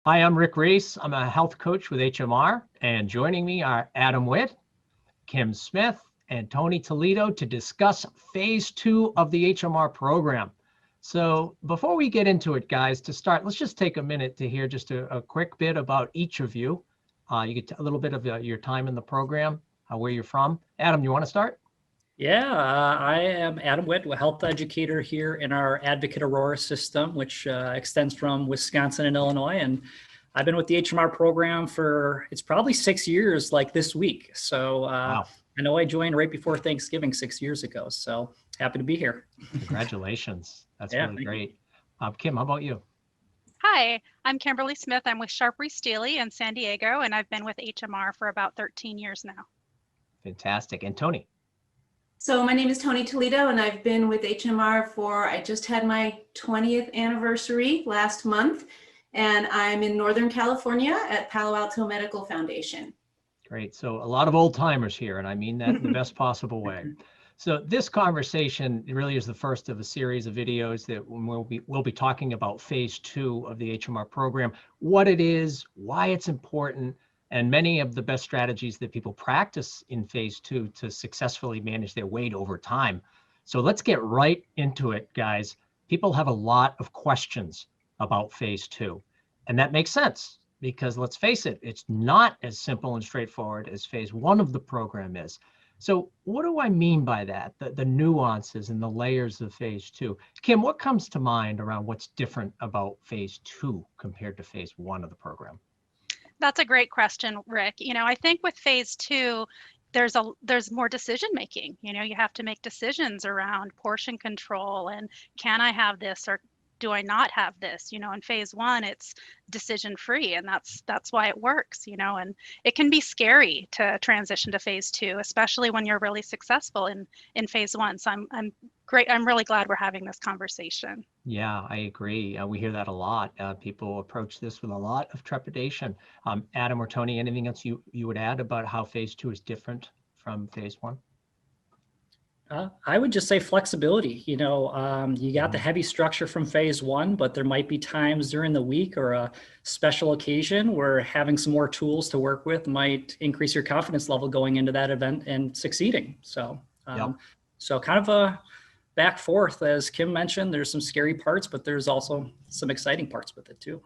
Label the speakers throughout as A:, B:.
A: Hi, I'm Rick Reese. I'm a health coach with HMR, and joining me are Adam Witt, Kim Smith, and Tony Toledo to discuss phase 2 of the HMR program. So before we get into it, guys, to start, let's just take a minute to hear just a quick bit about each of you. You get a little bit of your time in the program, where you're from. Adam, you want to start?
B: Yeah, I am Adam Witt, a health educator here in our Advocate Aurora system, which extends from Wisconsin and Illinois. And I've been with the HMR program for, it's probably 6 years like this week. So
A: Wow,
B: I know I joined right before Thanksgiving 6 years ago. So happy to be here.
A: congratulations. That's
B: Yeah,
A: really
B: thank you.
A: great. Kim, how about you?
C: Hi, I'm Kimberly Smith. I'm with Sharp Steely in San Diego, and I've been with HMR for about 13 years now.
A: Fantastic. And Tony?
D: So my name is Tony Toledo, and I've been with HMR I just had my 20th anniversary last month, and I'm in Northern California at Palo Alto Medical Foundation.
A: Great. So a lot of old timers here, and I mean that in the best possible way. So this conversation really is the first of a series of videos that we'll be talking about phase 2 of the HMR program, what it is, why it's important, and many of the best strategies that people practice in phase 2 to successfully manage their weight over time. So let's get right into it, guys. People have a lot of questions about phase 2, and that makes sense. Because let's face it, it's not as simple and straightforward as phase 1 of the program is. So what do I mean by that? The nuances and the layers of phase 2. Kim, what comes to mind around what's different about phase 2 compared to phase 1 of the program?
C: That's a great question, Rick. I think with phase 2, there's more decision making. You have to make decisions around portion control and can I have this or do I not have this? In phase 1, it's decision free, and that's why it works. And it can be scary to transition to phase 2, especially when you're really successful in phase 1. So I'm great. I'm really glad we're having this conversation.
A: Yeah, I agree. We hear that a lot. People approach this with a lot of trepidation. Adam or Tony, anything else you would add about how phase 2 is different from phase 1?
B: I would just say flexibility. You got the heavy structure from phase 1, but there might be times during the week or a special occasion where having some more tools to work with might increase your confidence level going into that event and succeeding. So, so kind of a back forth, as Kim mentioned, there's some scary parts, but there's also some exciting parts with it too.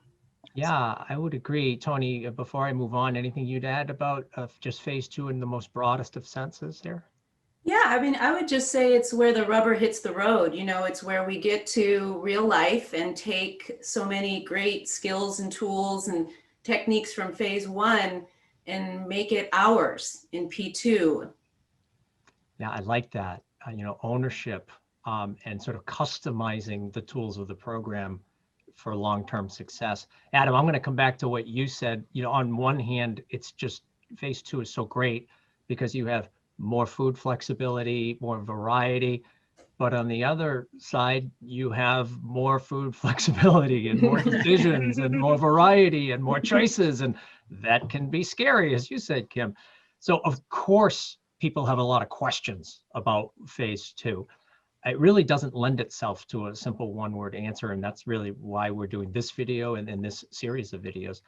A: Yeah, I would agree. Tony, before I move on, anything you'd add about just phase 2 in the most broadest of senses here?
D: Yeah, I would just say it's where the rubber hits the road. It's where we get to real life and take so many great skills and tools and techniques from phase 1 and make it ours in P2.
A: Yeah, I like that. Ownership and sort of customizing the tools of the program for long-term success. Adam, I'm going to come back to what you said. On one hand, it's just phase 2 is so great because you have more food flexibility, more variety. But on the other side, you have more food flexibility and more decisions and more variety and more choices. And that can be scary, as you said, Kim. So of course, people have a lot of questions about phase 2. It really doesn't lend itself to a simple one-word answer. And that's really why we're doing this video and this series of videos.